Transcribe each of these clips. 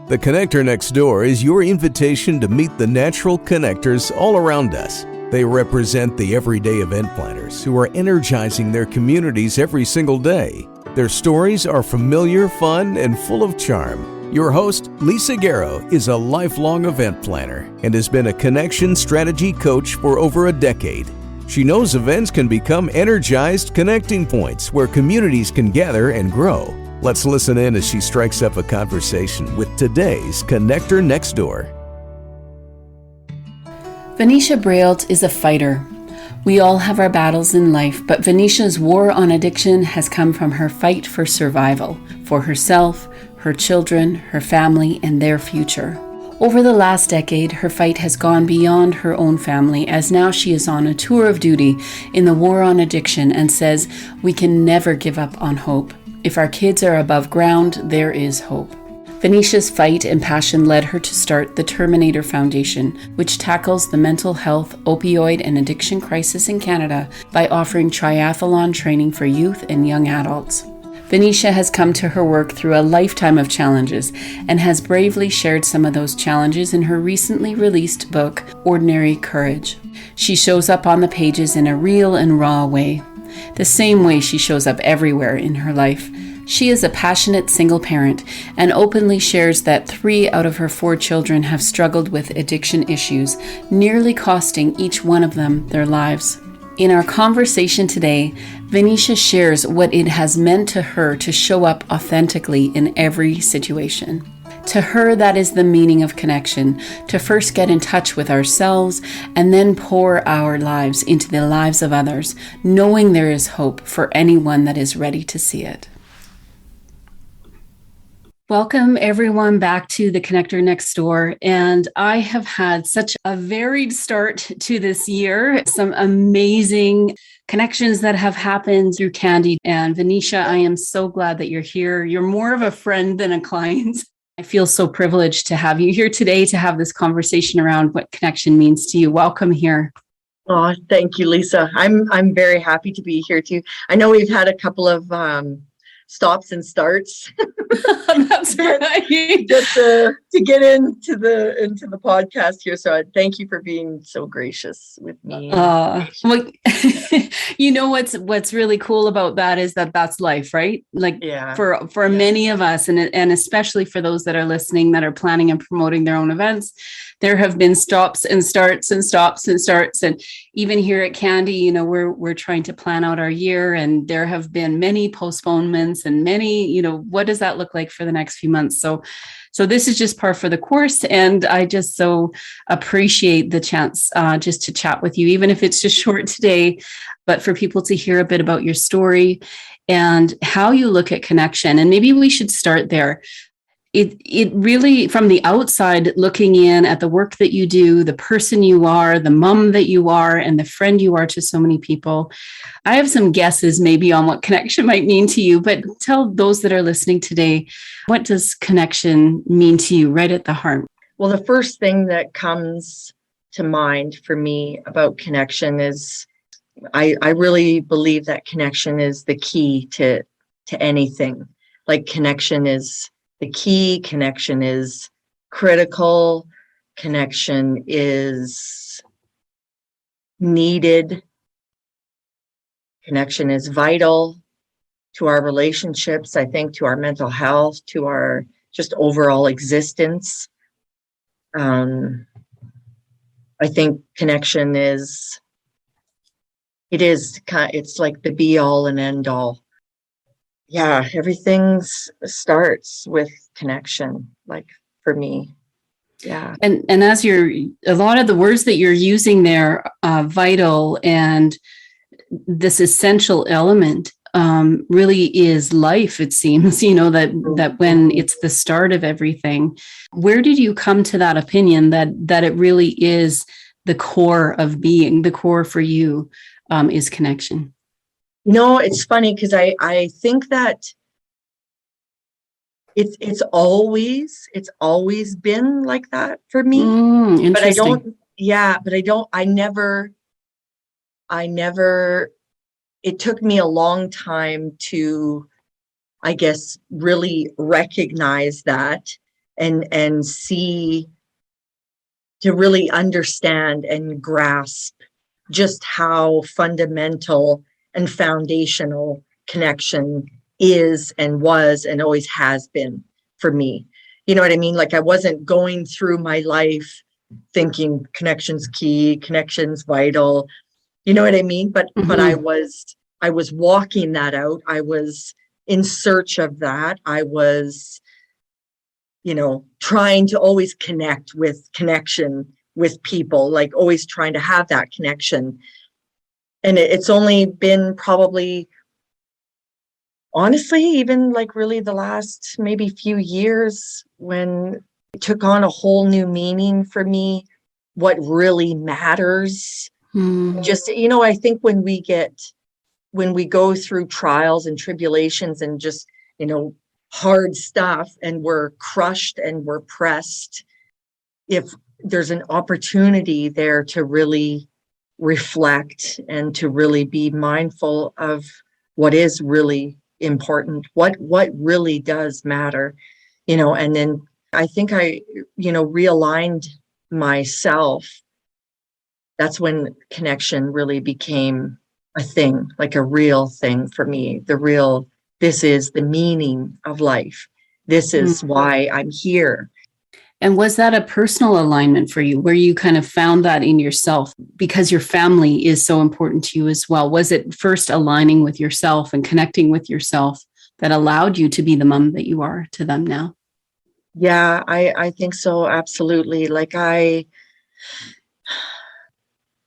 The Connector Next Door is your invitation to meet the natural connectors all around us. They represent the everyday event planners who are energizing their communities every single day. Their stories are familiar, fun, and full of charm. Your host, Lisa Garrow, is a lifelong event planner and has been a connection strategy coach for over a decade. She knows events can become energized connecting points where communities can gather and grow. Let's listen in as she strikes up a conversation with today's Connector Next Door. Vanisha Breault is a fighter. We all have our battles in life, but Vanisha's war on addiction has come from her fight for survival, for herself, her children, her family, and their future. Over the last decade, her fight has gone beyond her own family, as now she is on a tour of duty in the war on addiction and says, we can never give up on hope. If our kids are above ground, there is hope. Vanisha's fight and passion led her to start the Terminator Foundation, which tackles the mental health, opioid, and addiction crisis in Canada by offering triathlon training for youth and young adults. Vanisha has come to her work through a lifetime of challenges and has bravely shared some of those challenges in her recently released book, Ordinary Courage. She shows up on the pages in a real and raw way, the same way she shows up everywhere in her life. She is a passionate single parent and openly shares that 3 out of her 4 children have struggled with addiction issues, nearly costing each one of them their lives. In our conversation today, Vanisha shares what it has meant to her to show up authentically in every situation. To her, that is the meaning of connection, to first get in touch with ourselves and then pour our lives into the lives of others, knowing there is hope for anyone that is ready to see it. Welcome everyone back to the Connector Next Door. And I have had such a varied start to this year. Some amazing connections that have happened through Candy. And Vanisha, I am so glad that you're here. You're more of a friend than a client. I feel so privileged to have you here today to have this conversation around what connection means to you. Welcome here. Oh, thank you, Lisa. I'm very happy to be here too. I know we've had a couple of stops and starts. That's right. Just to get into the podcast here. So I thank you for being so gracious with me. Well, you know what's really cool about that is that that's life, right? Like for many of us, and especially for those that are listening that are planning and promoting their own events, there have been stops and starts and stops and starts. And even here at Candy, you know, we're trying to plan out our year, and there have been many postponements and many, you know, what does that look like for the next few months? So this is just par for the course. And I just so appreciate the chance just to chat with you, even if it's just short today, but for people to hear a bit about your story and how you look at connection. And maybe we should start there. It really, from the outside, looking in at the work that you do, the person you are, the mom that you are, and the friend you are to so many people, I have some guesses maybe on what connection might mean to you, but tell those that are listening today, what does connection mean to you right at the heart? Well, the first thing that comes to mind for me about connection is I really believe that connection is the key to anything. Like connection is the key, connection is critical, connection is needed, connection is vital to our relationships, I think, to our mental health, to our just overall existence. I think connection it's like the be all and end all. Yeah, everything starts with connection, like for me. Yeah. And as a lot of the words that you're using there, vital and this essential element really is life, it seems, you know, that when it's the start of everything. Where did you come to that opinion that it really is the core of being, the core for you is connection? No, it's funny because I think that it's always been like that for me. But I never, it took me a long time to, I guess, really recognize that and see, to really understand and grasp just how fundamental and foundational connection is and was and always has been for me. You know what I mean? Like, I wasn't going through my life thinking connection's key, connection's vital. You know what I mean? But I was walking that out. I was in search of that. I was, trying to always connect with connection with people, like always trying to have that connection. And it's only been probably, honestly, even like really the last maybe few years when it took on a whole new meaning for me, what really matters. Just, I think when we go through trials and tribulations and just, hard stuff, and we're crushed and we're pressed, if there's an opportunity there to really reflect and to really be mindful of what is really important, what really does matter, and then I think I, realigned myself. That's when connection really became a thing, like a real thing for me. This is the meaning of life. This is why I'm here. And was that a personal alignment for you, where you kind of found that in yourself because your family is so important to you as well? Was it first aligning with yourself and connecting with yourself that allowed you to be the mom that you are to them now? Yeah, I think so. Absolutely. Like,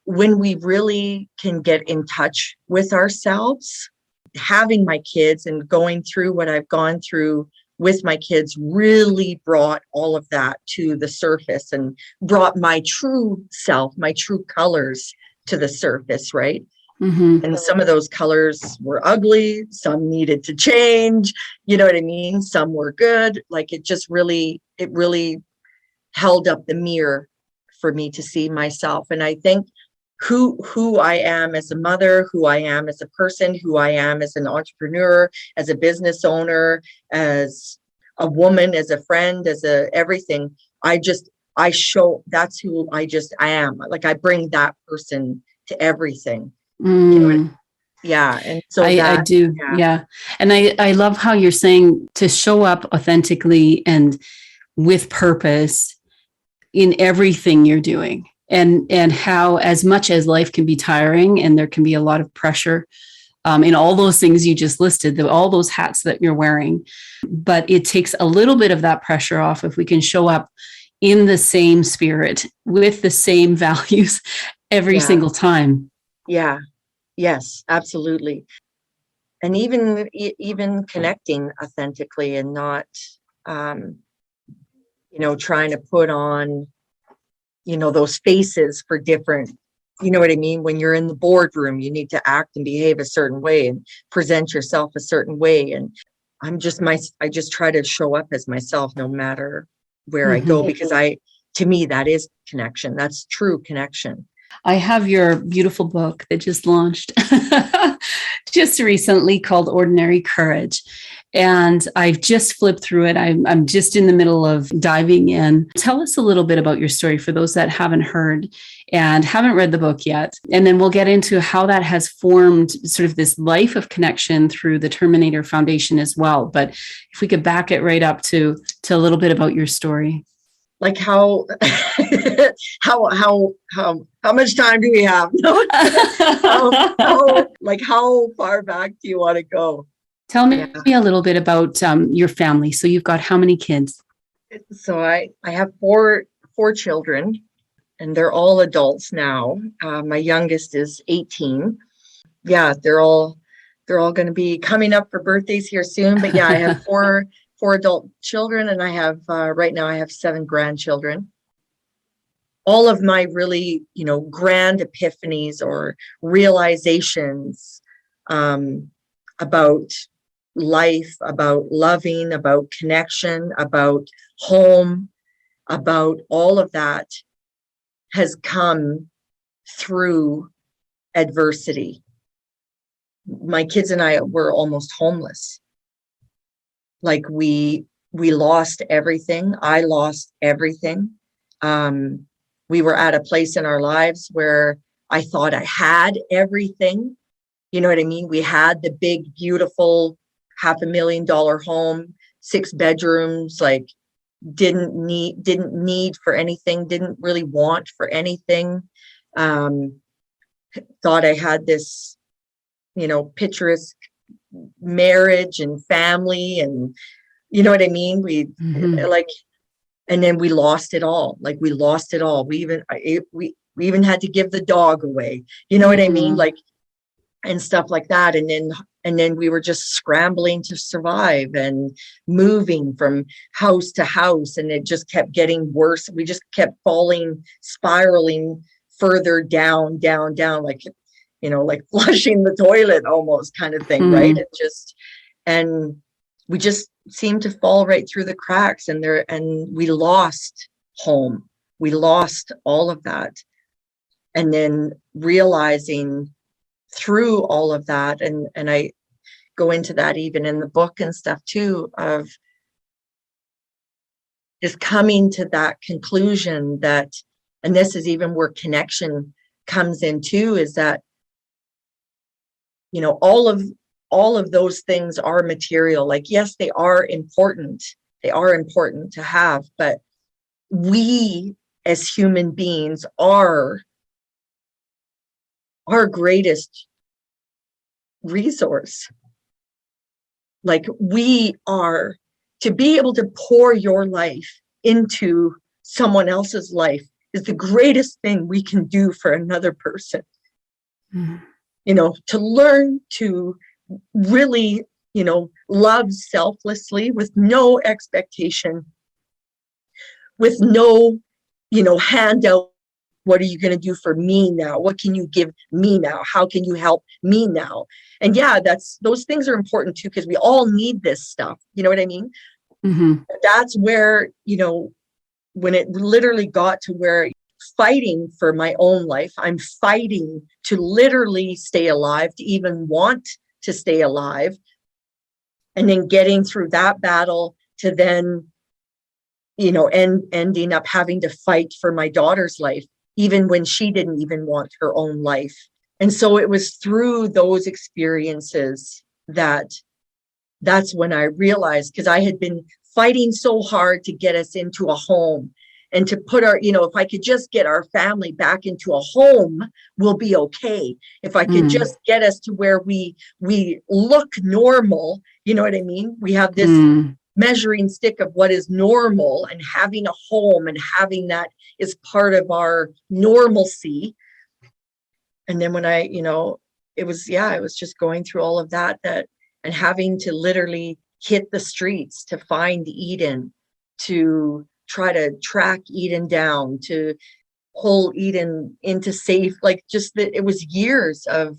when we really can get in touch with ourselves, having my kids and going through what I've gone through with my kids really brought all of that to the surface and brought my true self, my true colors to the surface, right? And some of those colors were ugly, some needed to change, you know what I mean? Some were good. Like, it really held up the mirror for me to see myself. And I think who I am as a mother, who I am as a person, who I am as an entrepreneur, as a business owner, as a woman, as a friend, as everything. I show, that's who I am. Like, I bring that person to everything. Yeah. And so I do. Yeah. And I love how you're saying to show up authentically and with purpose in everything you're doing. And how, as much as life can be tiring and there can be a lot of pressure in all those things you just listed, all those hats that you're wearing, but it takes a little bit of that pressure off if we can show up in the same spirit with the same values every single time. Yeah. Yes, absolutely. And even connecting authentically and not, trying to put on, those faces for different, you know what I mean? When you're in the boardroom, you need to act and behave a certain way and present yourself a certain way. And I just try to show up as myself no matter where I go, because to me, that is connection. That's true connection. I have your beautiful book that just launched just recently called Ordinary Courage. And I've just flipped through it. I'm just in the middle of diving in. Tell us a little bit about your story for those that haven't heard and haven't read the book yet. And then we'll get into how that has formed sort of this life of connection through the Terminator Foundation as well. But if we could back it right up to a little bit about your story. Like, how much time do we have? How far back do you want to go? Tell me a little bit about your family. So you've got how many kids? So I have four children, and they're all adults now. My youngest is 18. Yeah, they're all going to be coming up for birthdays here soon. But yeah, I have four adult children, and I have right now I have 7 grandchildren. All of my really, grand epiphanies or realizations about life, about loving, about connection, about home, about all of that has come through adversity. My kids and I were almost homeless. Like, we we lost everything. I lost everything. We were at a place in our lives where I thought I had everything. You know what I mean? We had the big, beautiful $500,000 home, 6 bedrooms, like didn't need for anything, didn't really want for anything. Thought I had this, picturesque marriage and family, and you know what I mean? We like, and then we lost it all. Like we lost it all. We even had to give the dog away. You know what I mean? Like, and stuff like that. And then we were just scrambling to survive and moving from house to house, and it just kept getting worse. We just kept spiraling further down, like, like flushing the toilet almost kind of thing, right? And we just seemed to fall right through the cracks, and we lost home. We lost all of that. And then realizing through all of that, and I go into that even in the book and stuff too, of just coming to that conclusion that, and this is even where connection comes in too, is that, all of those things are material. Like, yes, they are important. They are important to have, but we as human beings are our greatest resource. Like, we are, to be able to pour your life into someone else's life is the greatest thing we can do for another person. To learn to really, love selflessly with no expectation, with no, handout. What are you going to do for me now? What can you give me now? How can you help me now? And yeah, those things are important too, because we all need this stuff. You know what I mean? That's where, when it literally got to where fighting for my own life, I'm fighting to literally stay alive, to even want to stay alive. And then getting through that battle to then, ending up having to fight for my daughter's life, even when she didn't even want her own life. And so it was through those experiences that's when I realized, because I had been fighting so hard to get us into a home and to put our, if I could just get our family back into a home, we'll be okay. If I could just get us to where we look normal, you know what I mean? We have this measuring stick of what is normal, and having a home and having that is part of our normalcy. And then when it was just going through all of that and having to literally hit the streets to find Eden, to try to track Eden down, to pull Eden into safe, like just that it was years of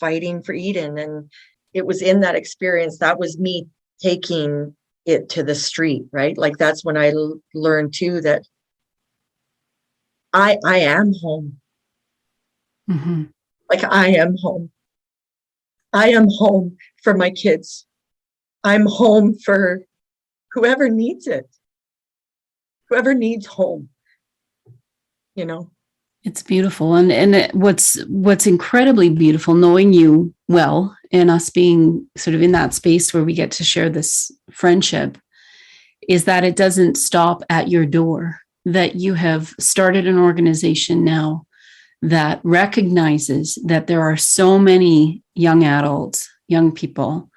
fighting for Eden. And it was in that experience, that was me taking it to the street, right? Like that's when I learned too that I am home. Like I am home. I am home for my kids. I'm home for whoever needs it. Whoever needs home, It's beautiful. And what's incredibly beautiful, knowing you well and us being sort of in that space where we get to share this friendship, is that it doesn't stop at your door, that you have started an organization now that recognizes that there are so many young adults, young people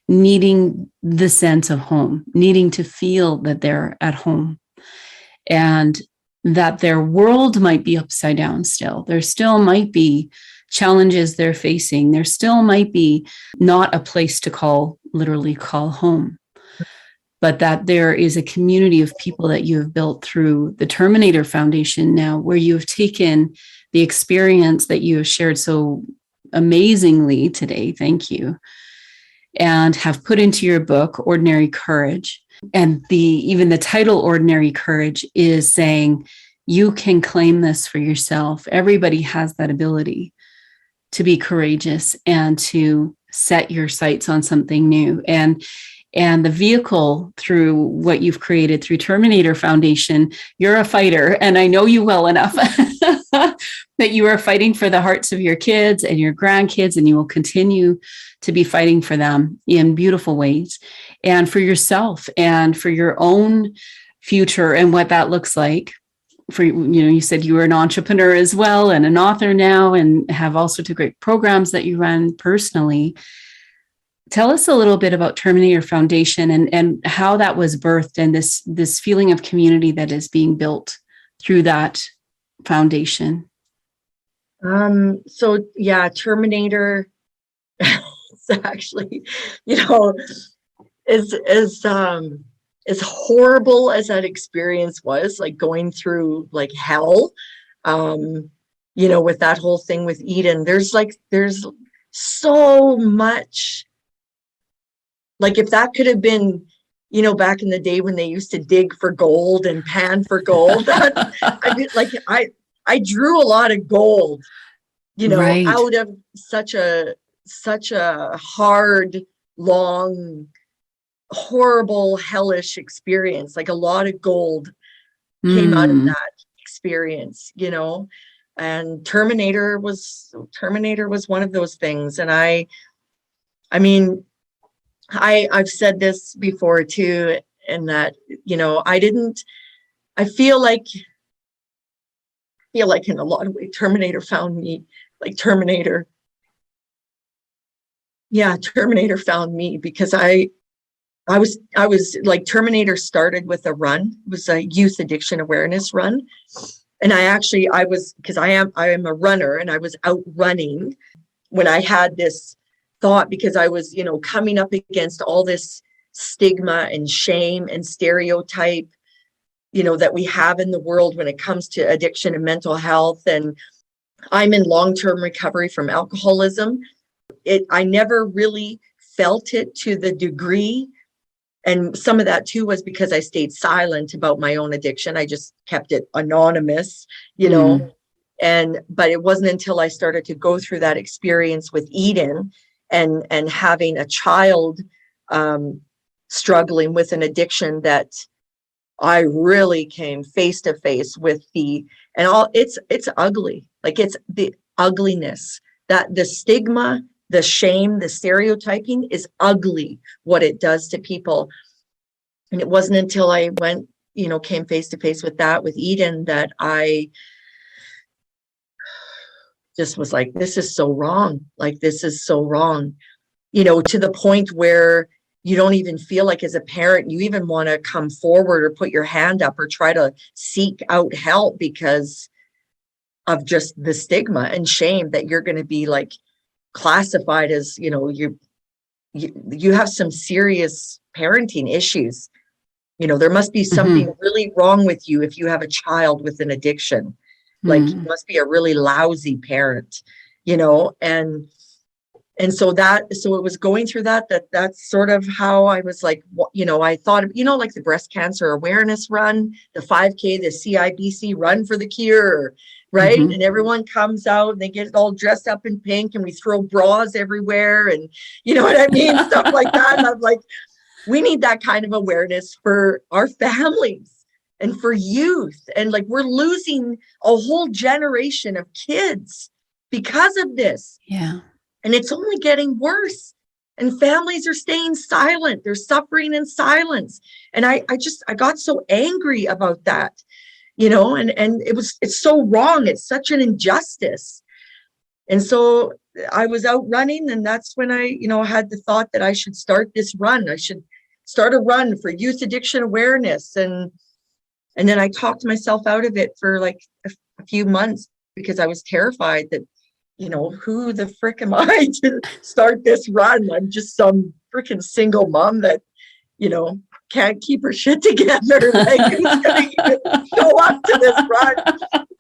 needing the sense of home, needing to feel that they're at home, and that their world might be upside down still. There still might be challenges they're facing. There still might be not a place to literally call home, but that there is a community of people that you have built through the Terminator Foundation now, where you have taken the experience that you have shared so amazingly today, thank you, and have put into your book, Ordinary Courage. And even the title, Ordinary Courage, is saying you can claim this for yourself. Everybody has that ability to be courageous and to set your sights on something new. And the vehicle through what you've created through Terminator Foundation, you're a fighter. And I know you well enough that you are fighting for the hearts of your kids and your grandkids, and you will continue to be fighting for them in beautiful ways, and for yourself and for your own future and what that looks like. For, you said you were an entrepreneur as well and an author now, and have all sorts of great programs that you run personally. Tell us a little bit about Terminator Foundation and how that was birthed, and this feeling of community that is being built through that foundation. So yeah, Terminator is actually, as horrible as that experience was, like going through like hell, with that whole thing with Eden, there's so much. Like if that could have been, back in the day when they used to dig for gold and pan for gold, I drew a lot of gold, Right. out of such a hard, long, horrible, hellish experience. Like a lot of gold came out of that experience, and Terminator was one of those things. And I've said this before too, and that, I feel like in a lot of ways, Terminator found me, Terminator found me, because I was like, Terminator started with a run. It was a youth addiction awareness run. And because I am a runner, and I was out running when I had this thought, because I was, coming up against all this stigma and shame and stereotype, that we have in the world when it comes to addiction and mental health. And I'm in long-term recovery from alcoholism. I never really felt it to the degree. And some of that too was because I stayed silent about my own addiction. I just kept it anonymous, but it wasn't until I started to go through that experience with Eden and having a child struggling with an addiction that I really came face to face with it's ugly. Like, it's the ugliness, that the stigma, the shame, the stereotyping is ugly, what it does to people. And it wasn't until I came face to face with that with Eden, that I just was like, this is so wrong. Like, this is so wrong, to the point where you don't even feel like, as a parent, you even want to come forward or put your hand up or try to seek out help, because of just the stigma and shame that you're going to be like classified as, you have some serious parenting issues. There must be something really wrong with you if you have a child with an addiction. Like, you must be a really lousy parent, and so it was going through that's sort of how I was like, I thought of, like the breast cancer awareness run, the 5K, the CIBC run for the cure, right? And everyone comes out and they get all dressed up in pink, and we throw bras everywhere, and you know what I mean? Stuff like that. And I'm like, we need that kind of awareness for our families and for youth. And like, we're losing a whole generation of kids because of this. Yeah. And it's only getting worse. And families are staying silent. They're suffering in silence. And I got so angry about that, and it's so wrong. It's such an injustice. And so I was out running, and that's when I had the thought that I should start this run. I should start a run for youth addiction awareness. And then I talked myself out of it for like a few months, because I was terrified that, who the frick am I to start this run? I'm just some freaking single mom that, can't keep her shit together. Like, who's going to even show up to this run?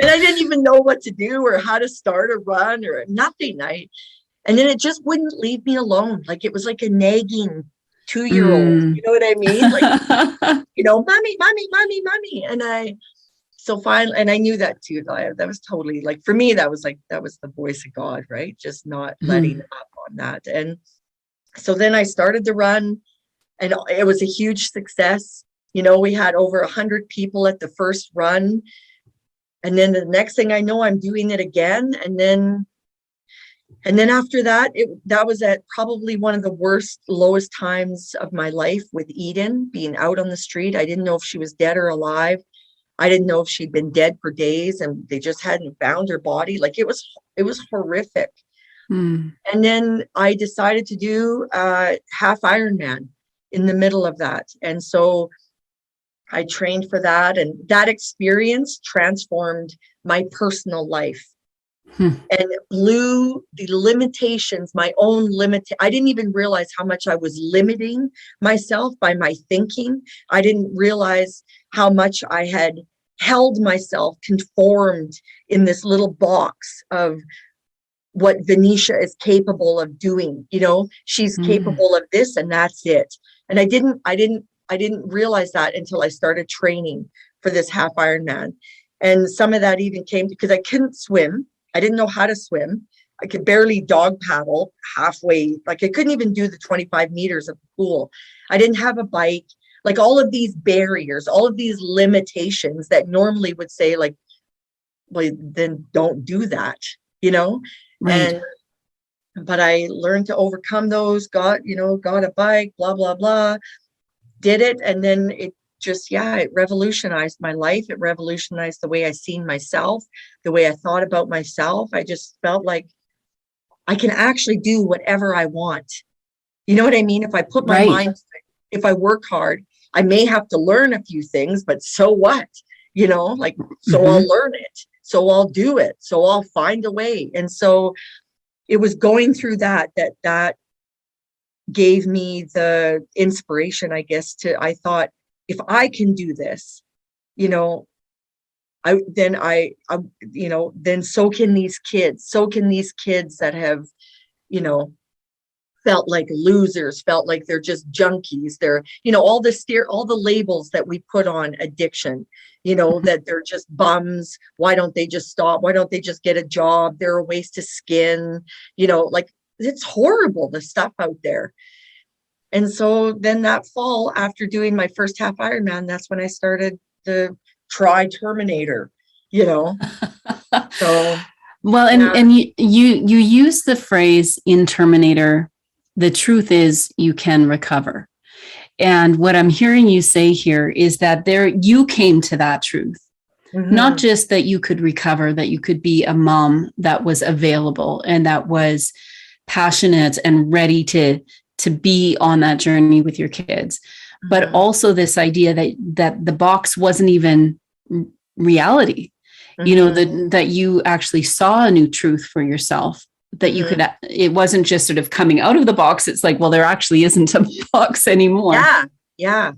And I didn't even know what to do or how to start a run or nothing. And then it just wouldn't leave me alone. Like, it was like a nagging 2-year-old, you know what I mean? Like, mommy. So finally, and I knew that too. That was totally, like, for me, that was the voice of God, right? Just not letting up on that. So then I started the run, and it was a huge success. You know, we had over 100 people at the first run. And then the next thing I know, I'm doing it again. And then after that, that was at probably one of the worst, lowest times of my life with Eden being out on the street. I didn't know if she was dead or alive. I didn't know if she'd been dead for days and they just hadn't found her body. Like it was horrific. Mm. And then I decided to do a half Ironman in the middle of that. And so I trained for that, and that experience transformed my personal life. Hmm. And it blew the limitations, my own limit. I didn't even realize how much I was limiting myself by my thinking. I didn't realize how much I had held myself conformed in this little box of what Vanisha is capable of doing. You know, she's capable of this and that's it. And I didn't realize that until I started training for this half Ironman. And some of that even came because I couldn't swim. I didn't know how to swim. I could barely dog paddle halfway. Like I couldn't even do the 25 meters of the pool. I didn't have a bike. Like all of these barriers, all of these limitations that normally would say like, well, then don't do that, you know? Right. But I learned to overcome those, got a bike, blah, blah, blah, did it. And then it just, it revolutionized my life. It revolutionized the way I seen myself, the way I thought about myself. I just felt like I can actually do whatever I want. You know what I mean? If I put my mind, if I work hard, I may have to learn a few things, but so what? So I'll learn it. So I'll do it. So I'll find a way. And so it was going through that gave me the inspiration, I guess, I thought, if I can do this, then so can these kids. So can these kids that have, felt like losers, felt like they're just junkies. They're, all the labels that we put on addiction, that they're just bums. Why don't they just stop? Why don't they just get a job? They're a waste of skin, like it's horrible, the stuff out there. And so then that fall, after doing my first half Ironman, that's when I started the try Terminator, So well, and you use the phrase in Terminator, the truth is you can recover. And what I'm hearing you say here is that you came to that truth. Mm-hmm. Not just that you could recover, that you could be a mom that was available and that was passionate and ready to be on that journey with your kids, but also this idea that the box wasn't even reality, that you actually saw a new truth for yourself, that you could, it wasn't just sort of coming out of the box. It's like, well, there actually isn't a box anymore. Yeah,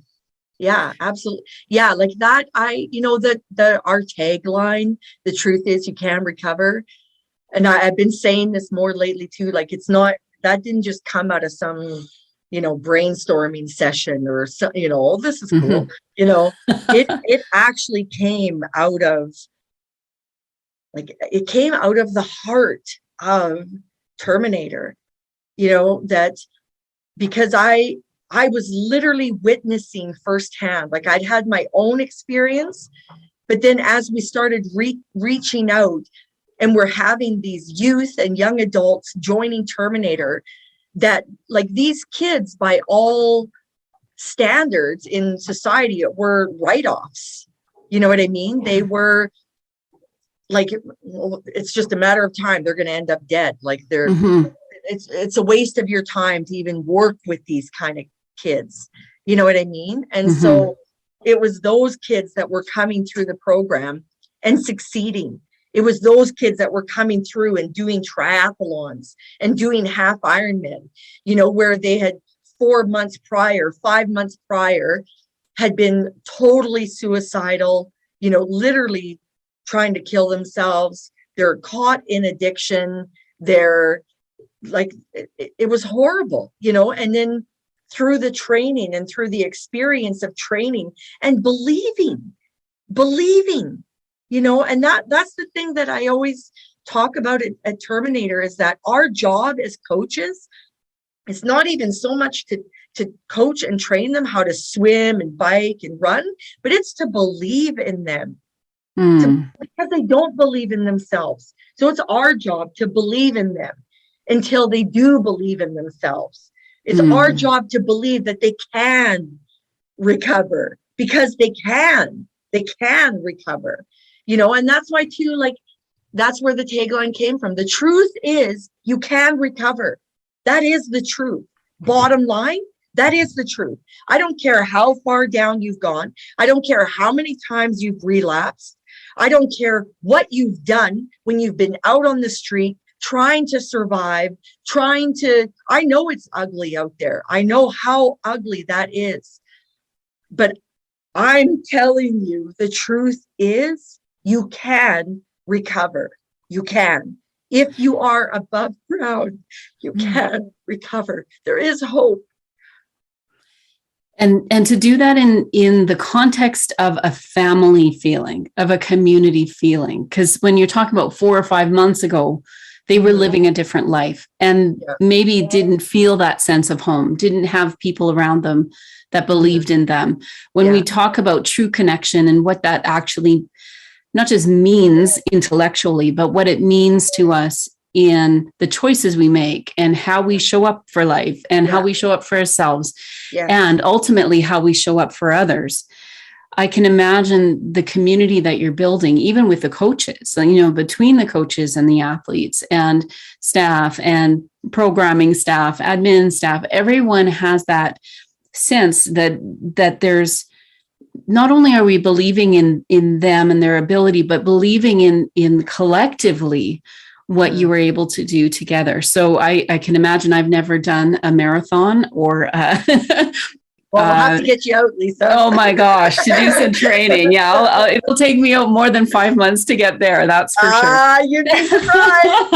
absolutely. Yeah. Like that, our tagline, the truth is you can recover. And I've been saying this more lately too, like that didn't just come out of some, brainstorming session or so, this is cool. It actually came out of the heart of Terminator, that because I was literally witnessing firsthand, like I'd had my own experience, but then as we started reaching out and we're having these youth and young adults joining Terminator, that like these kids by all standards in society were write-offs. You know what I mean? They were like, it's just a matter of time. They're going to end up dead. Like it's a waste of your time to even work with these kind of kids. You know what I mean? And so it was those kids that were coming through the program and succeeding. It was those kids that were coming through and doing triathlons and doing half Ironman, where they had 5 months prior, had been totally suicidal, literally trying to kill themselves. They're caught in addiction. They're like, it was horrible, and then through the training and through the experience of training and believing, and that's the thing that I always talk about at Terminator, is that our job as coaches It's not even so much to coach and train them how to swim and bike and run, but it's to believe in them. Because they don't believe in themselves. So it's our job to believe in them until they do believe in themselves. It's our job to believe that they can recover, because they can recover, and that's why too, like, that's where the tagline came from. The truth is you can recover. That is the truth. Bottom line, that is the truth. I don't care how far down you've gone. I don't care how many times you've relapsed. I don't care what you've done when you've been out on the street trying to survive, I know it's ugly out there. I know how ugly that is. But I'm telling you, the truth is you can recover. You can. If you are above ground, you can recover. There is hope. And to do that in the context of a family feeling, of a community feeling, because when you're talking about 4 or 5 months ago, they were living a different life and maybe didn't feel that sense of home, didn't have people around them that believed in them. When we talk about true connection and what that actually not just means intellectually, but what it means to us in the choices we make and how we show up for life and how we show up for ourselves and ultimately how we show up for others. I can imagine the community that you're building, even with the coaches, between the coaches and the athletes and staff and programming staff, admin staff, everyone has that sense that there's, not only are we believing in them and their ability, but believing in collectively what you were able to do together. So I can imagine, I've never done a marathon or well, we'll have to get you out, Lisa. Oh my gosh, to do some training. Yeah, it'll take me out more than 5 months to get there. That's for sure. You'd be surprised.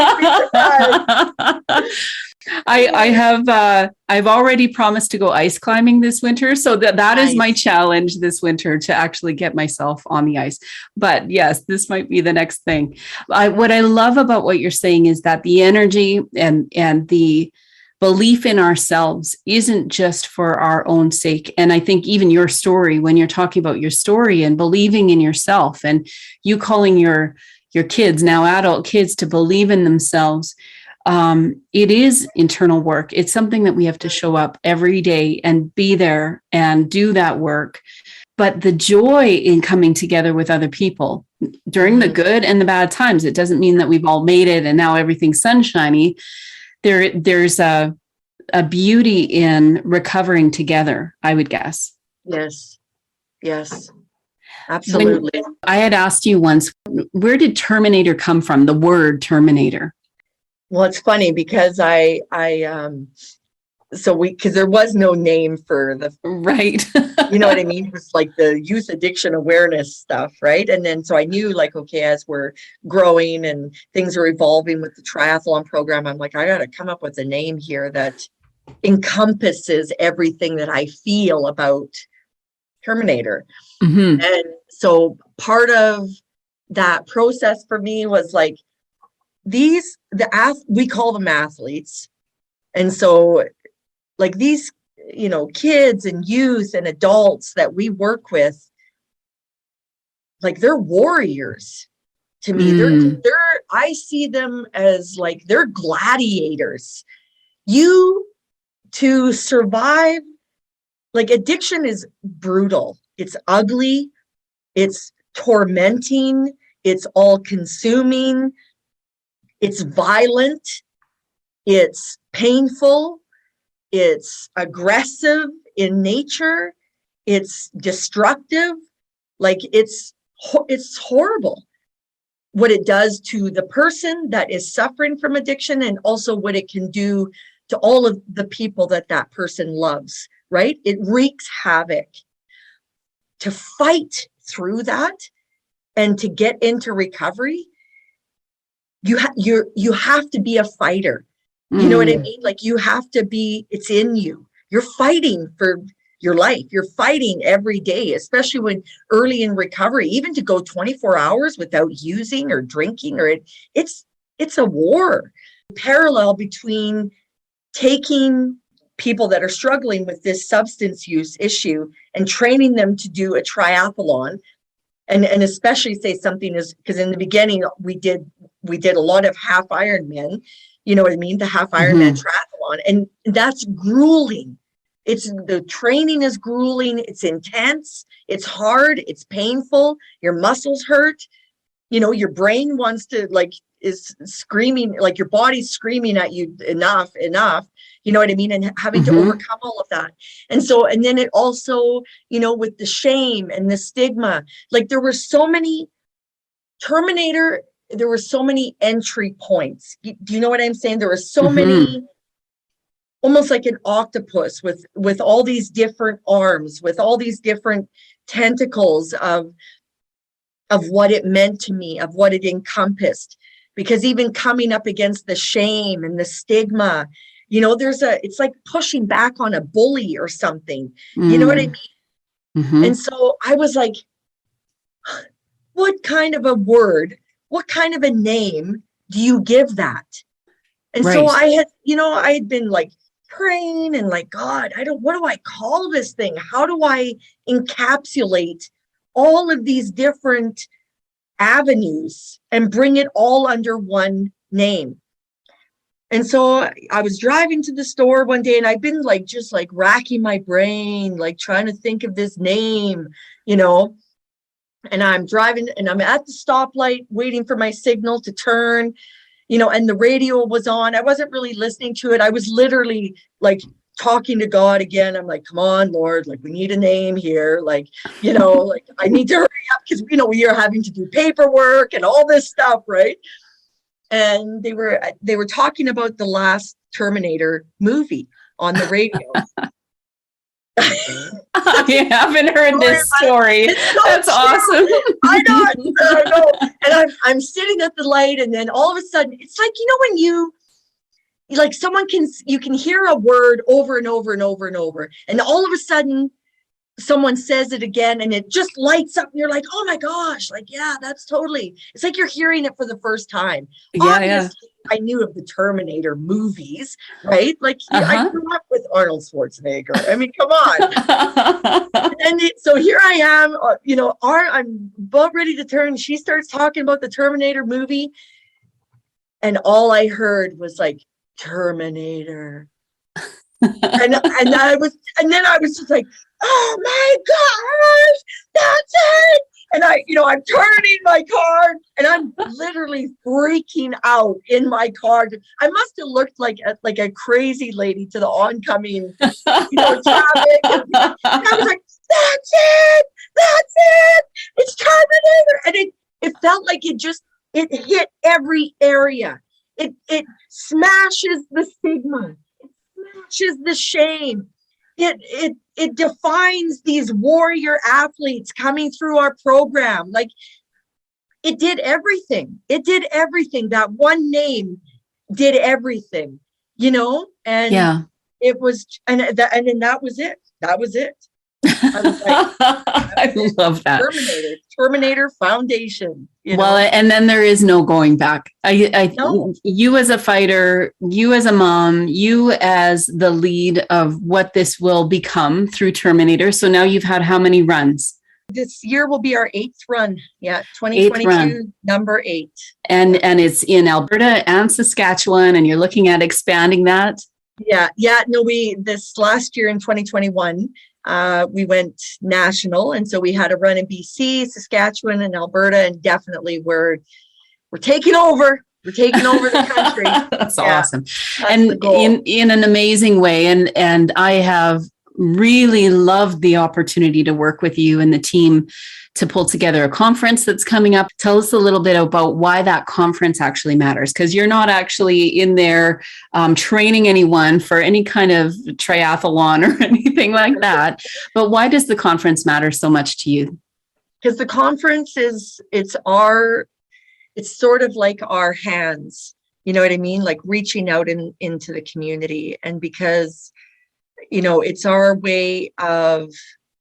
I've already promised to go ice climbing this winter. So that is my challenge this winter, to actually get myself on the ice. But yes, this might be the next thing. What I love about what you're saying is that the energy and the belief in ourselves isn't just for our own sake. And I think even your story, when you're talking about your story and believing in yourself, and you calling your kids, now adult kids, to believe in themselves, it is internal work. It's something that we have to show up every day and be there and do that work. But the joy in coming together with other people during the good and the bad times, it doesn't mean that we've all made it and now everything's sunshiny. There's a beauty in recovering together, I would guess. Yes, absolutely. I had asked you once, where did Terminator come from? The word Terminator. Well, it's funny because because there was no name for the right. You know what I mean? It was like the youth addiction awareness stuff, right? And then so I knew, like, okay, as we're growing and things are evolving with the triathlon program, I'm like, I got to come up with a name here that encompasses everything that I feel about Terminator. And so part of that process for me was like, we call them athletes. And so like these, kids and youth and adults that we work with, like, they're warriors to me. I see them as like, they're gladiators. To survive, like, addiction is brutal. It's ugly. It's tormenting. It's all consuming. It's violent. It's painful. It's aggressive in nature. It's destructive. Like, it's horrible what it does to the person that is suffering from addiction, and also what it can do to all of the people that person loves, right? It wreaks havoc. To fight through that and to get into recovery, you have to be a fighter. You know what I mean? Like, you have to be, it's in you. You're fighting for your life. You're fighting every day, especially when early in recovery, even to go 24 hours without using or drinking, or it's a war. Parallel between taking people that are struggling with this substance use issue and training them to do a triathlon, and especially say something is, because in the beginning we did a lot of half Ironman, you know what I mean, the half Ironman triathlon, and that's grueling. The training is grueling, it's intense, it's hard, it's painful, your muscles hurt, you know, your brain wants to, like, is screaming, like your body's screaming at you, enough, you know what I mean, and having to overcome all of that. And so, and then it also, you know, with the shame and the stigma, like there were so many there were so many entry points. Do you know what I'm saying? There were so many, almost like an octopus with all these different arms, with all these different tentacles of what it meant to me, of what it encompassed. Because even coming up against the shame and the stigma, you know, it's like pushing back on a bully or something. You know what I mean? And so I was like, what kind of a word, what kind of a name do you give that? And so I had been like praying and like, God, what do I call this thing? How do I encapsulate all of these different avenues and bring it all under one name? And so I was driving to the store one day, and I've been like, just like racking my brain, like trying to think of this name, you know, and I'm driving and I'm at the stoplight waiting for my signal to turn, you know, and the radio was on. I wasn't really listening to it. I was literally like talking to God again. I'm like, come on, Lord, like we need a name here. Like, you know, like I need to hurry up because, you know, we are having to do paperwork and all this stuff, right? And they were talking about the last Terminator movie on the radio. I haven't heard this story. That's awesome. I know. And I'm sitting at the light, and then all of a sudden, it's like, you know, when you can hear a word over and over and over and over, and all of a sudden someone says it again and it just lights up and you're like, oh my gosh, like, yeah, that's totally, it's like you're hearing it for the first time. Obviously, I knew of the Terminator movies, right? Like I grew up with Arnold Schwarzenegger. I mean, come on. So here I am, you know, I'm about ready to turn. She starts talking about the Terminator movie, and all I heard was like, Terminator. and then I was just like, oh my gosh, that's it. And I'm turning my car, and I'm literally freaking out in my car. I must have looked like a crazy lady to the oncoming, traffic. And I was like, that's it, it's Terminator. And it felt like it hit every area. It smashes the stigma, it smashes the shame. It defines these warrior athletes coming through our program. Like it did everything. That one name did everything, and it was, and then that was it. I was like, I love that. Terminator Foundation. Well, and then there is no going back. No. You as a fighter, you as a mom, you as the lead of what this will become through Terminator. So now you've had how many runs? This year will be our 8th run. Yeah, 2022, number 8. And it's in Alberta and Saskatchewan, and you're looking at expanding that? Yeah. No, this last year in 2021, we went national, and so we had a run in BC, Saskatchewan, and Alberta, and definitely we're taking over. We're taking over the country. That's awesome. And in an amazing way. And I have really loved the opportunity to work with you and the team to pull together a conference that's coming up. Tell us a little bit about why that conference actually matters, because you're not actually in there training anyone for any kind of triathlon or anything like that. But why does the conference matter so much to you? Because the conference it's sort of like our hands, you know what I mean? Like reaching out into the community. And because, it's our way of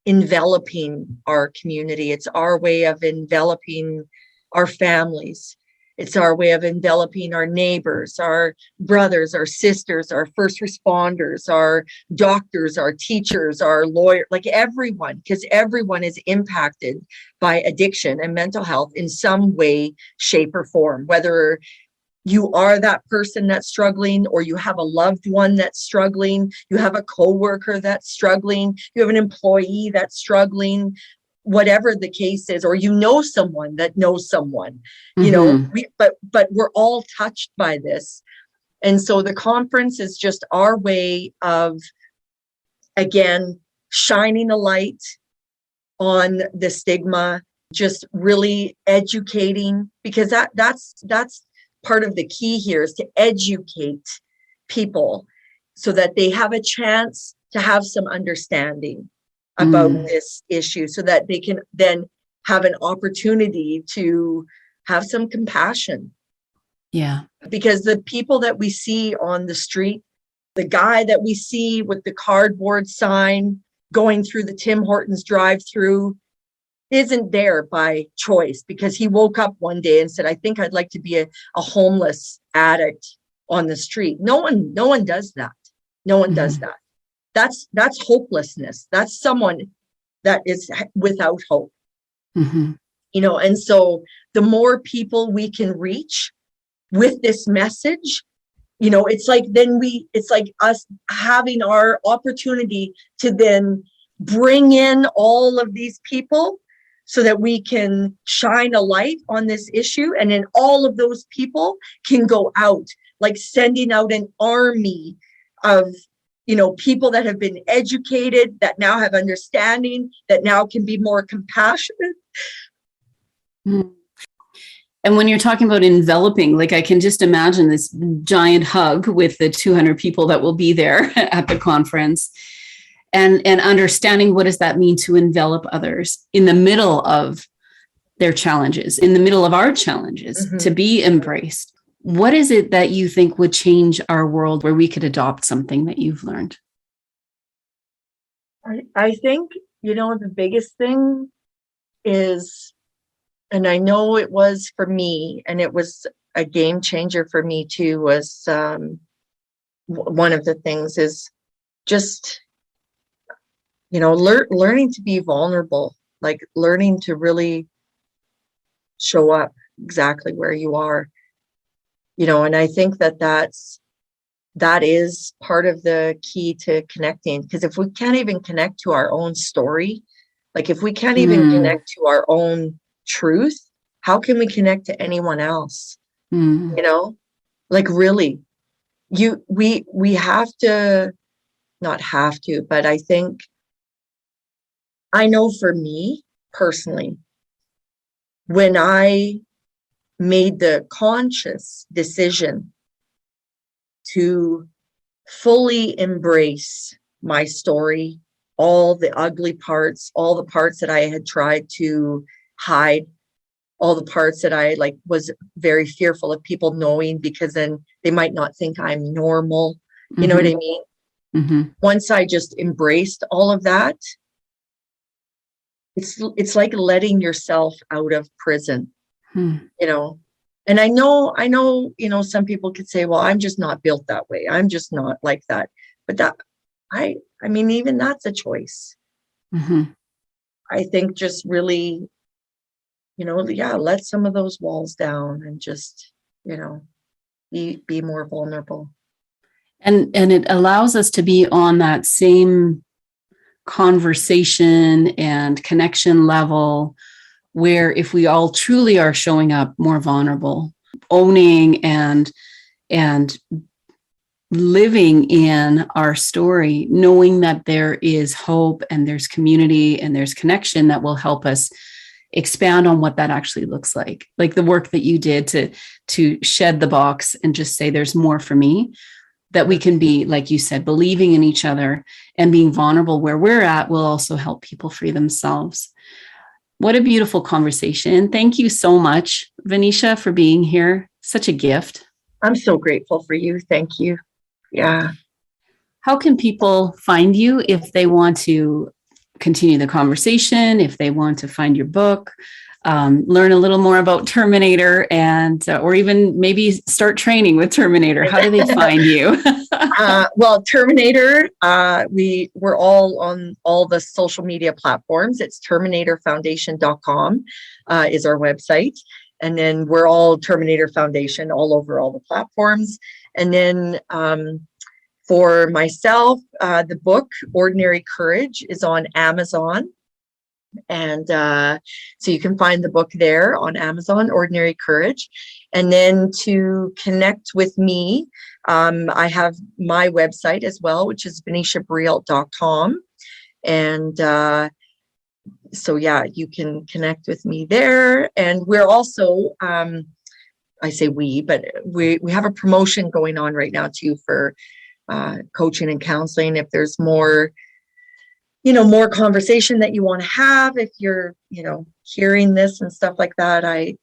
enveloping our community. It's our way of enveloping our families. It's our way of enveloping our neighbors, our brothers, our sisters, our first responders, our doctors, our teachers, our lawyers, like everyone, because everyone is impacted by addiction and mental health in some way, shape, or form, whether you are that person that's struggling, or you have a loved one that's struggling, you have a coworker that's struggling, you have an employee that's struggling, whatever the case is, or you know someone that knows someone, you know, but we're all touched by this. And so the conference is just our way of, again, shining a light on the stigma, just really educating, because that's part of the key here, is to educate people so that they have a chance to have some understanding about this issue, so that they can then have an opportunity to have some compassion. Yeah. Because the people that we see on the street, the guy that we see with the cardboard sign going through the Tim Hortons drive-through, isn't there by choice, because he woke up one day and said, I think I'd like to be a homeless addict on the street. No one does that. No one does that. That's hopelessness. That's someone that is without hope. You know, and so the more people we can reach with this message, you know, it's like us having our opportunity to then bring in all of these people so that we can shine a light on this issue. And then all of those people can go out, like sending out an army of, you know, people that have been educated, that now have understanding, that now can be more compassionate. And when you're talking about enveloping, like I can just imagine this giant hug with the 200 people that will be there at the conference, and understanding what does that mean to envelop others in the middle of their challenges, in the middle of our challenges, to be embraced. What is it that you think would change our world where we could adopt something that you've learned? I think, you know, the biggest thing is, and I know it was for me, and it was a game changer for me too, was one of the things is just, you know, learning to be vulnerable, like learning to really show up exactly where you are, you know. And I think that is part of the key to connecting, because if we can't even connect to our own story, like if we can't even connect to our own truth, how can we connect to anyone else? You know, like really, we have to, not have to, but I think, I know for me personally, when I made the conscious decision to fully embrace my story, all the ugly parts, all the parts that I had tried to hide, all the parts that I was very fearful of people knowing, because then they might not think I'm normal. You know what I mean? Once I just embraced all of that, it's like letting yourself out of prison, you know. And I know, you know, some people could say, well, I'm just not built that way, I'm just not like that. But that, I mean, even that's a choice. I think just really, you know, yeah, let some of those walls down and just, you know, be more vulnerable. And it allows us to be on that same conversation and connection level, where if we all truly are showing up more vulnerable, owning and living in our story, knowing that there is hope and there's community and there's connection that will help us expand on what that actually looks like the work that you did to shed the box and just say there's more for me, that we can be, like you said, believing in each other and being vulnerable where we're at will also help people free themselves. What a beautiful conversation. Thank you so much, Vanisha, for being here. Such a gift. I'm so grateful for you. Thank you. Yeah. How can people find you if they want to continue the conversation, if they want to find your book? learn a little more about Terminator and, or even maybe start training with Terminator, how do they find you? Well, Terminator, we're all on all the social media platforms. It's terminatorfoundation.com is our website. And then we're all Terminator Foundation all over all the platforms. And then for myself, the book, Ordinary Courage, is on Amazon. And so you can find the book there on Amazon, Ordinary Courage. And then to connect with me, I have my website as well, which is VanishaBreault.com. And so, yeah, you can connect with me there. And we're also, I say we, but we have a promotion going on right now too for coaching and counseling. If there's more, more conversation that you want to have, if you're, hearing this and stuff like that, I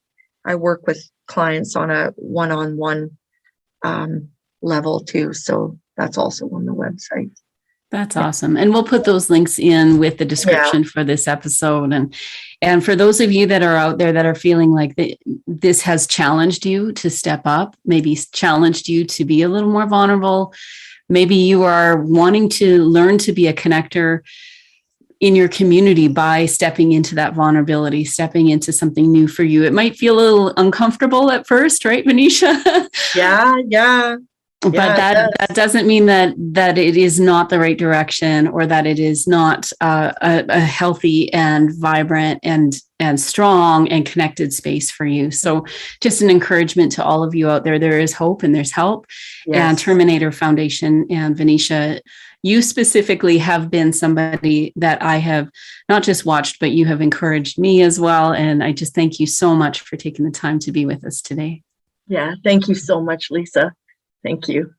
work with clients on a one-on-one level too. So that's also on the website. That's awesome. And we'll put those links in with the description for this episode. And for those of you that are out there that are feeling like this has challenged you to step up, maybe challenged you to be a little more vulnerable, maybe you are wanting to learn to be a connector in your community by stepping into that vulnerability, stepping into something new for you. It might feel a little uncomfortable at first, right, Vanisha? Yeah. But that doesn't mean that it is not the right direction, or that it is not a healthy and vibrant and strong and connected space for you. So just an encouragement to all of you out there. There is hope and there's help. Yes. And Terminator Foundation and Vanisha, you specifically have been somebody that I have not just watched, but you have encouraged me as well. And I just thank you so much for taking the time to be with us today. Yeah, thank you so much, Lisa. Thank you.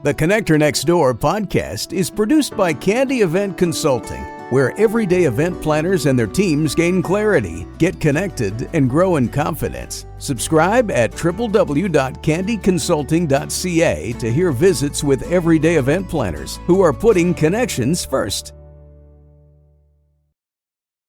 The Connector Next Door podcast is produced by Candy Event Consulting, where everyday event planners and their teams gain clarity, get connected, and grow in confidence. Subscribe at www.candyconsulting.ca to hear visits with everyday event planners who are putting connections first.